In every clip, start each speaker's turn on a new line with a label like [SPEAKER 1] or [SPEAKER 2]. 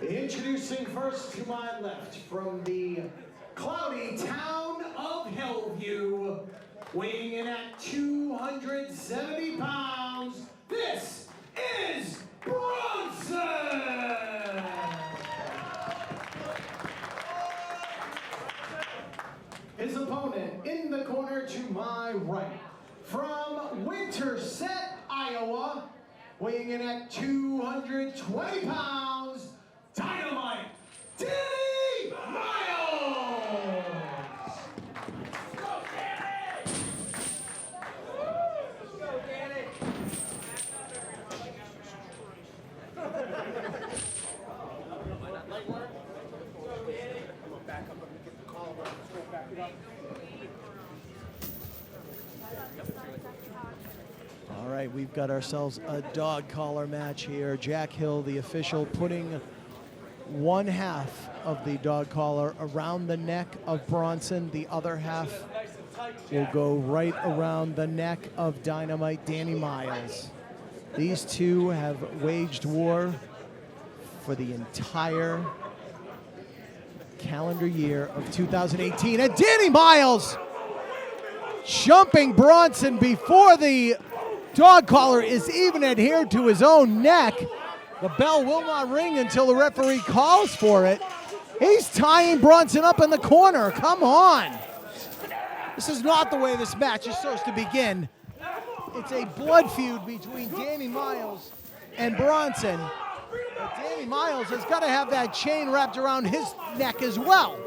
[SPEAKER 1] Introducing first to my left from the cloudy town of Hillview, weighing in at 270 pounds, this is Bronson! His opponent in the corner to my right, from Winterset, Iowa, weighing in at 220 pounds, Dynamite, Danny Miles! Go, Danny! Go, Danny! Back up and get the call. Back it up.
[SPEAKER 2] All right, we've got ourselves a dog collar match here. Jack Hill, the official, putting one half of the dog collar around the neck of Bronson. The other half will go right around the neck of Dynamite Danny Miles. These two have waged war for the entire calendar year of 2018. And Danny Miles jumping Bronson before the dog collar is even adhered to his own neck. The bell will not ring until the referee calls for it. He's tying Bronson up in the corner. Come on. This is not the way this match is supposed to begin. It's a blood feud between Danny Miles and Bronson. But Danny Miles has got to have that chain wrapped around his neck as well.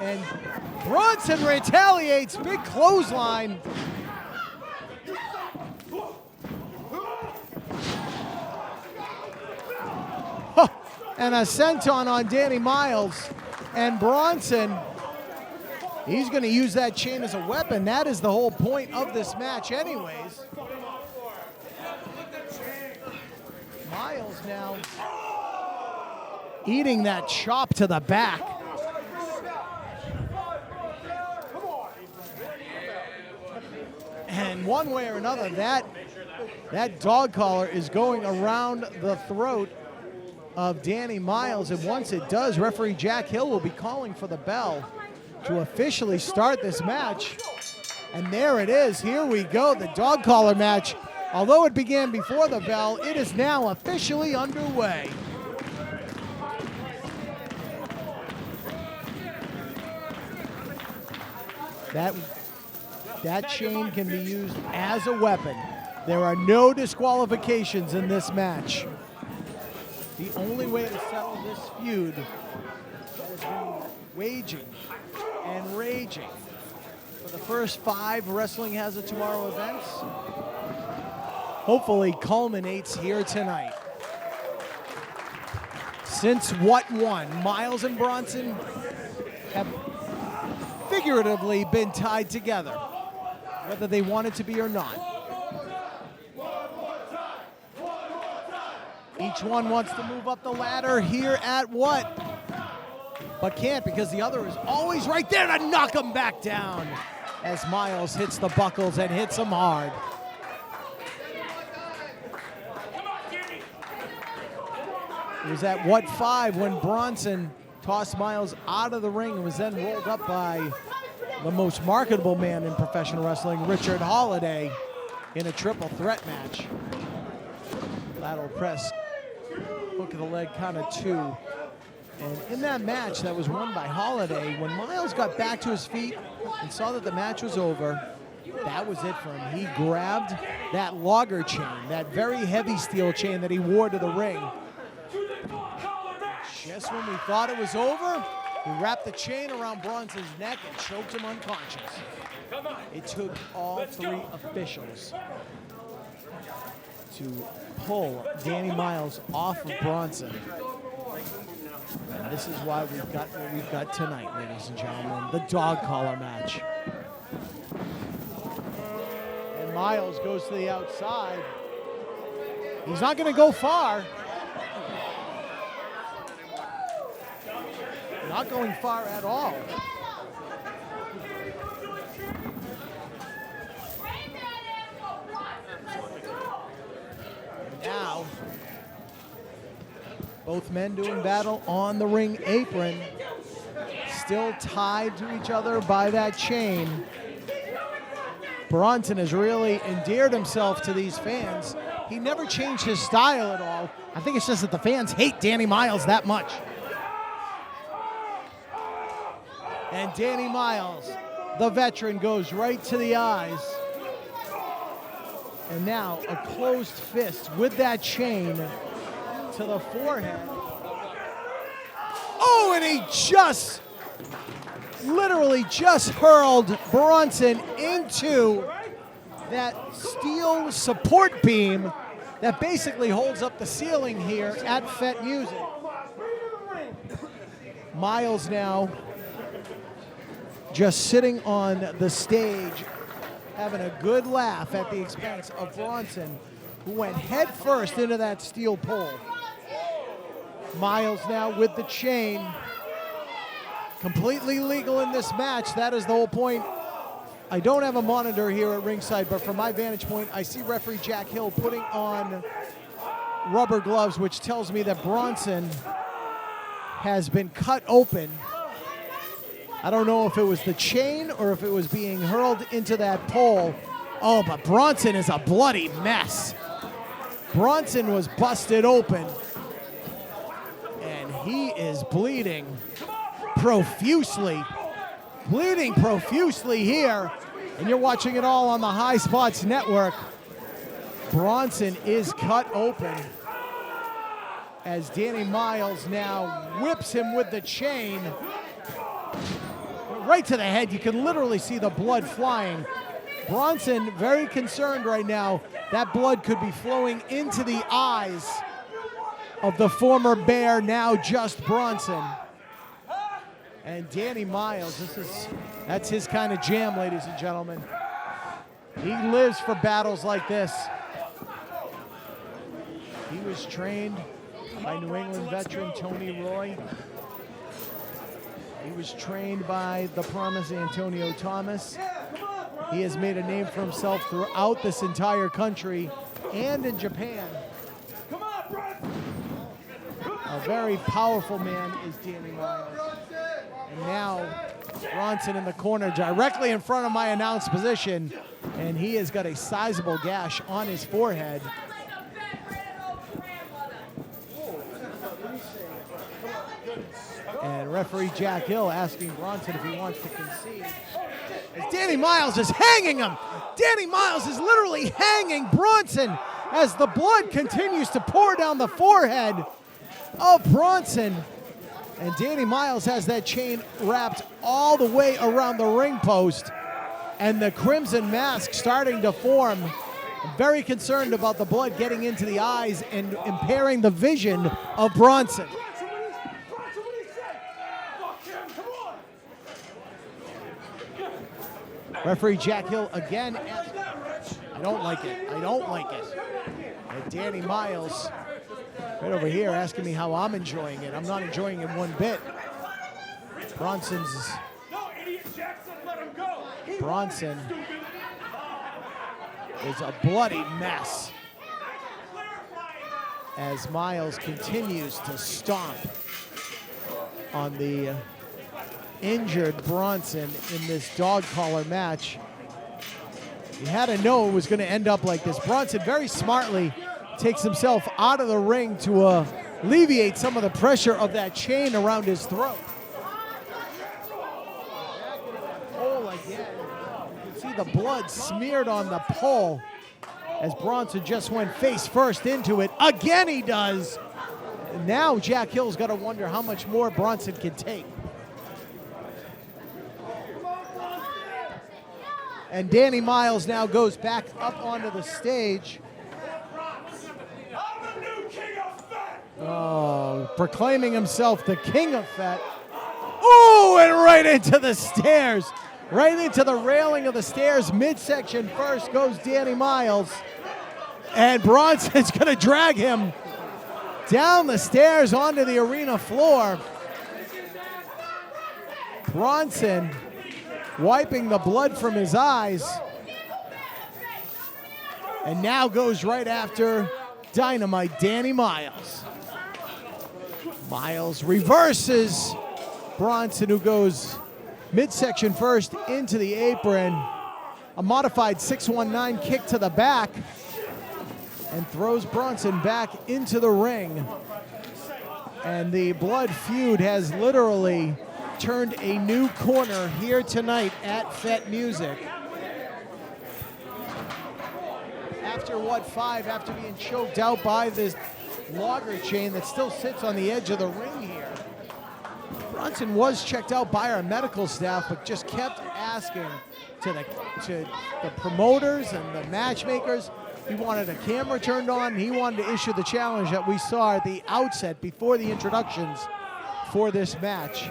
[SPEAKER 2] And Bronson retaliates, big clothesline. And a senton on Danny Miles. And Bronson, he's going to use that chain as a weapon. That is the whole point of this match anyways. Miles now eating that chop to the back. And one way or another, that dog collar is going around the throat of Danny Miles, and once it does, referee Jack Hill will be calling for the bell to officially start this match. And there it is. Here we go, the dog collar match. Although it began before the bell, it is now officially underway. That chain can be used as a weapon. There are no disqualifications in this match. The only way to settle this feud that has been waging and raging for the first 5 Wrestling Has a Tomorrow events hopefully culminates here tonight. Since what won, Miles and Bronson have figuratively been tied together, whether they wanted to be or not. Each one wants to move up the ladder here at what? But can't, because the other is always right there to knock him back down as Miles hits the buckles and hits him hard. It was at what 5 when Bronson tossed Miles out of the ring and was then rolled up by the most marketable man in professional wrestling, Richard Holiday, in a triple threat match. Lateral press, hook of the leg, kind of 2. And in that match that was won by Holiday, when Miles got back to his feet and saw that the match was over, that was it for him. He grabbed that logger chain, that very heavy steel chain that he wore to the ring. Just when we thought it was over, he wrapped the chain around Bronson's neck and choked him unconscious. It took all 3 officials to pull Danny Miles off of Bronson. And this is why we've got what we've got tonight, ladies and gentlemen, the dog collar match. And Miles goes to the outside. He's not going to go far. Not going far at all. And now, Both men doing battle on the ring apron. Still tied to each other by that chain. Bronson has really endeared himself to these fans. He never changed his style at all. I think it's just that the fans hate Danny Miles that much. And Danny Miles, the veteran, goes right to the eyes. And now a closed fist with that chain to the forehead. Oh, and he literally just hurled Bronson into that steel support beam that basically holds up the ceiling here at Fett Music. Miles now just sitting on the stage, having a good laugh at the expense of Bronson, who went head first into that steel pole. Miles now with the chain. Completely legal in this match. That is the whole point. I don't have a monitor here at ringside, but from my vantage point, I see referee Jack Hill putting on rubber gloves, which tells me that Bronson has been cut open. I don't know if it was the chain or if it was being hurled into that pole. Oh, but Bronson is a bloody mess. Bronson was busted open, and he is bleeding profusely. Bleeding profusely here, and you're watching it all on the High Spots Network. Bronson is cut open as Danny Miles now whips him with the chain right to the head. You can literally see the blood flying. Bronson very concerned right now. That blood could be flowing into the eyes of the former Bear, now just Bronson. And Danny Miles, that's his kind of jam, ladies and gentlemen. He lives for battles like this. He was trained by New England veteran Tony Roy. He was trained by the Promise Antonio Thomas. He has made a name for himself throughout this entire country and in Japan. A very powerful man is Danny Miles. And now Bronson in the corner directly in front of my announced position, and he has got a sizable gash on his forehead. And referee Jack Hill asking Bronson if he wants to concede. As Danny Miles is hanging him. Danny Miles is literally hanging Bronson as the blood continues to pour down the forehead of Bronson. And Danny Miles has that chain wrapped all the way around the ring post, and the crimson mask starting to form. I'm very concerned about the blood getting into the eyes and impairing the vision of Bronson. Referee Jack Hill again. I don't like it. I don't like it. And Danny Miles right over here asking me how I'm enjoying it. I'm not enjoying it one bit. Bronson is a bloody mess as Miles continues to stomp on the injured Bronson in this dog collar match. You had to know it was going to end up like this. Bronson very smartly takes himself out of the ring to alleviate some of the pressure of that chain around his throat. Pole again. You can see the blood smeared on the pole as Bronson just went face first into it. Again he does. And now Jack Hill's got to wonder how much more Bronson can take. And Danny Miles now goes back up onto the stage. Oh, proclaiming himself the king of Fett. Oh, and right into the stairs. Right into the railing of the stairs. Midsection first goes Danny Miles. And Bronson's going to drag him down the stairs onto the arena floor. Bronson wiping the blood from his eyes. And now goes right after Dynamite Danny Miles. Miles reverses Bronson, who goes midsection first into the apron. A modified 619 kick to the back and throws Bronson back into the ring. And the blood feud has literally turned a new corner here tonight at Fet Music. After what, 5, after being choked out by this logger chain that still sits on the edge of the ring here. Bronson was checked out by our medical staff, but just kept asking to the promoters and the matchmakers. He wanted a camera turned on. He wanted to issue the challenge that we saw at the outset before the introductions for this match.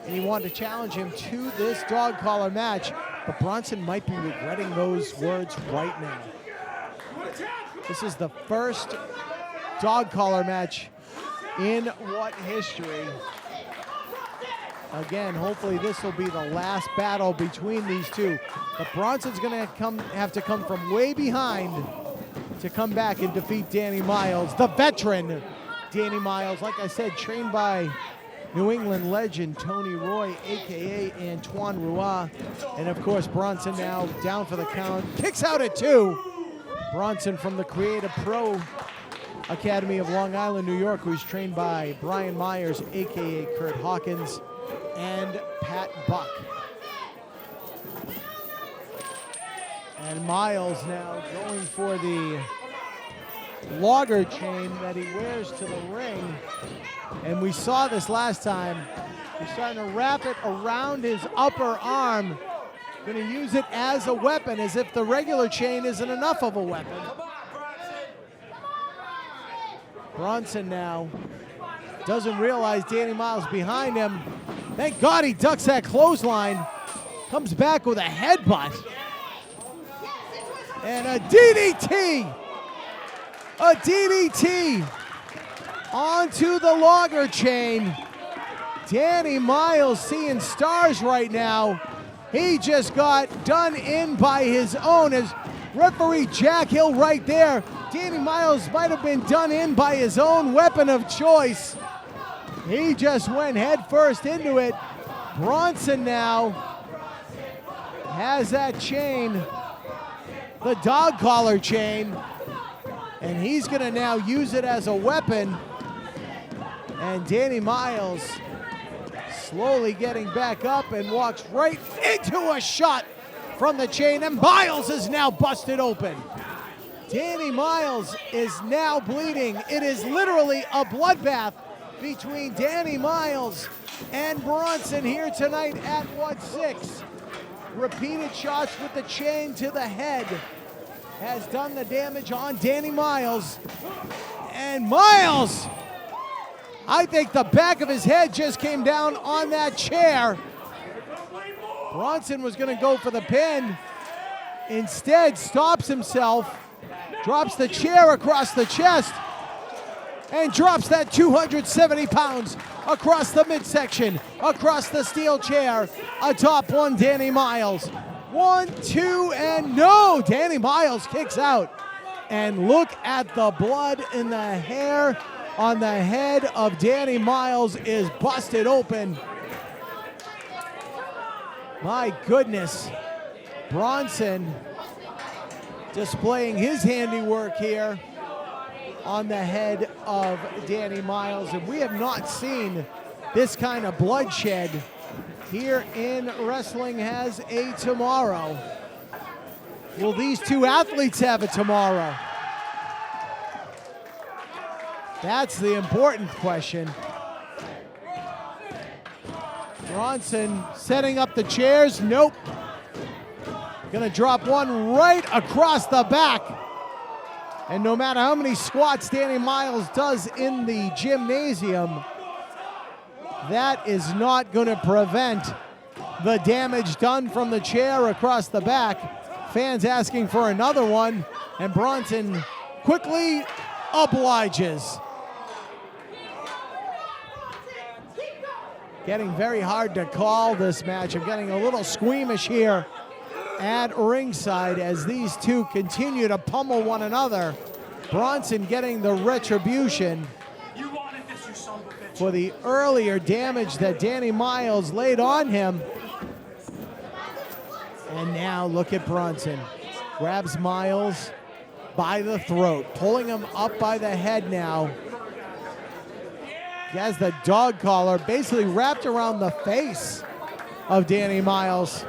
[SPEAKER 2] And he wanted to challenge him to this dog collar match, but Bronson might be regretting those words right now. This is the first dog collar match in what history? Again, hopefully this will be the last battle between these two. But Bronson's gonna have to come from way behind to come back and defeat Danny Miles, the veteran Danny Miles. Like I said, trained by New England legend Tony Roy, AKA Antoine Roy. And of course, Bronson now down for the count. Kicks out at 2. Bronson from the Creative Pro Academy of Long Island, New York, who's trained by Brian Myers, AKA Kurt Hawkins, and Pat Buck. And Miles now going for the logger chain that he wears to the ring. And we saw this last time. He's starting to wrap it around his upper arm. Going to use it as a weapon, as if the regular chain isn't enough of a weapon. Bronson now doesn't realize Danny Miles behind him. Thank God he ducks that clothesline. Comes back with a headbutt. And a DDT. A DDT onto the logger chain. Danny Miles seeing stars right now. He just got done in by his own, as referee Jack Hill right there. Danny Miles might have been done in by his own weapon of choice. He just went head first into it. Bronson now has that chain, the dog collar chain, and he's gonna now use it as a weapon. And Danny Miles slowly getting back up and walks right into a shot from the chain, and Miles is now busted open. Danny Miles is now bleeding. It is literally a bloodbath between Danny Miles and Bronson here tonight at what, 6. Repeated shots with the chain to the head has done the damage on Danny Miles. And Miles, I think the back of his head just came down on that chair. Bronson was going to go for the pin. Instead, stops himself, drops the chair across the chest, and drops that 270 pounds across the midsection, across the steel chair, atop one Danny Miles. 1, 2, and no! Danny Miles kicks out. And look at the blood in the hair on the head of Danny Miles is busted open. My goodness. Bronson displaying his handiwork here on the head of Danny Miles. And we have not seen this kind of bloodshed here in Wrestling Has a Tomorrow. Will these two athletes have a tomorrow? That's the important question. Bronson setting up the chairs. Nope. Gonna drop one right across the back. And no matter how many squats Danny Miles does in the gymnasium, that is not gonna prevent the damage done from the chair across the back. Fans asking for another one, and Bronson quickly obliges. Getting very hard to call this match. I'm getting a little squeamish here at ringside as these two continue to pummel one another. Bronson getting the retribution.
[SPEAKER 3] You wanted this, you son of a bitch.
[SPEAKER 2] for the earlier damage that Danny Miles laid on him. And now look at Bronson. Grabs Miles by the throat, pulling him up by the head now. He has the dog collar basically wrapped around the face of Danny Miles.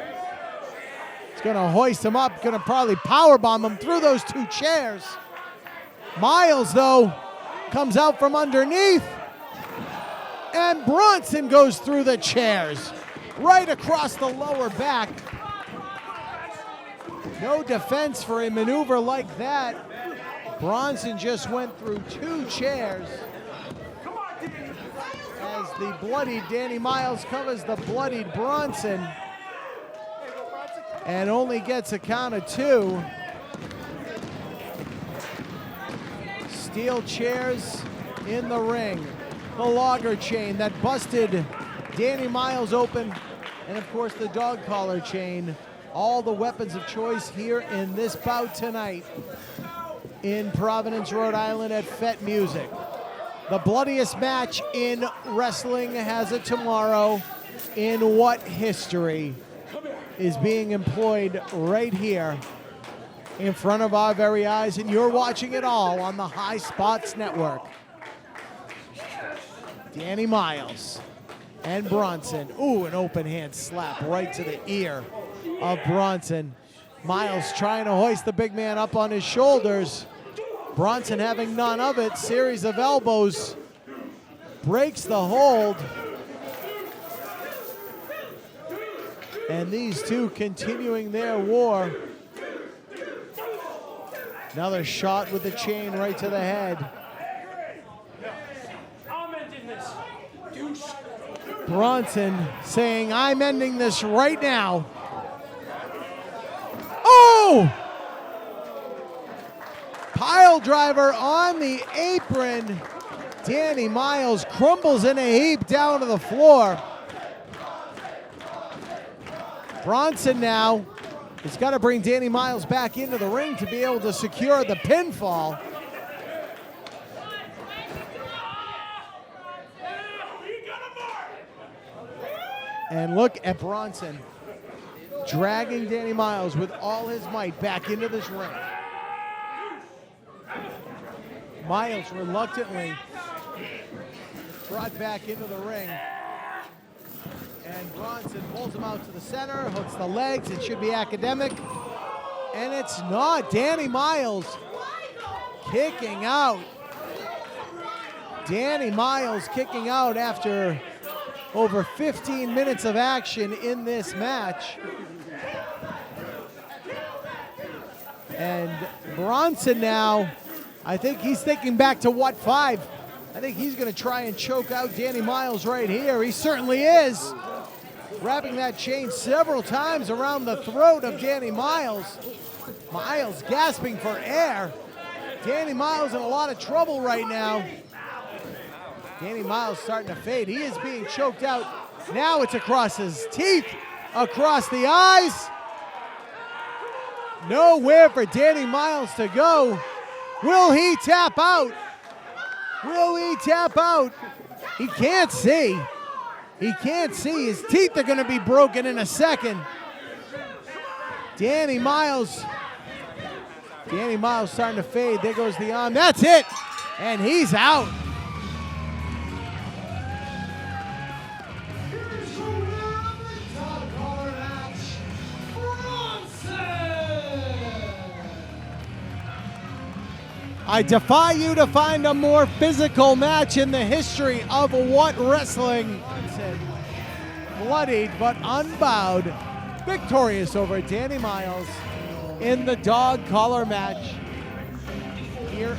[SPEAKER 2] He's gonna hoist him up, gonna probably powerbomb him through those two chairs. Miles, though, comes out from underneath, and Bronson goes through the chairs, right across the lower back. No defense for a maneuver like that. Bronson just went through two chairs as the bloodied Danny Miles covers the bloodied Bronson and only gets a count of 2. Steel chairs in the ring. The logger chain that busted Danny Miles open, and of course the dog collar chain. All the weapons of choice here in this bout tonight in Providence, Rhode Island at Fete Music. The bloodiest match in wrestling has it tomorrow. In what history is being employed right here in front of our very eyes, and you're watching it all on the High Spots Network. Danny Miles and Bronson. Ooh, an open hand slap right to the ear of Bronson. Miles trying to hoist the big man up on his shoulders. Bronson having none of it. Series of elbows. Breaks the hold. And these two continuing their war. Another shot with the chain right to the head. Bronson saying, I'm ending this right now. Oh! Pile driver on the apron. Danny Miles crumbles in a heap down to the floor. Bronson now has got to bring Danny Miles back into the ring to be able to secure the pinfall. And look at Bronson dragging Danny Miles with all his might back into this ring. Miles reluctantly brought back into the ring. And Bronson pulls him out to the center, hooks the legs. It should be academic. And it's not. Danny Miles kicking out. Danny Miles kicking out after over 15 minutes of action in this match. And Bronson now, I think he's thinking back to what 5. I think he's going to try and choke out Danny Miles right here. He certainly is. Wrapping that chain several times around the throat of Danny Miles. Miles gasping for air. Danny Miles in a lot of trouble right now. Danny Miles starting to fade. He is being choked out. Now it's across his teeth, across the eyes. Nowhere for Danny Miles to go. Will he tap out? Will he tap out? He can't see. He can't see. His teeth are going to be broken in a second. Danny Miles starting to fade. There goes the arm. That's it. And he's out. I defy you to find a more physical match in the history of what wrestling. Bloodied but unbowed, victorious over Danny Miles in the dog collar match here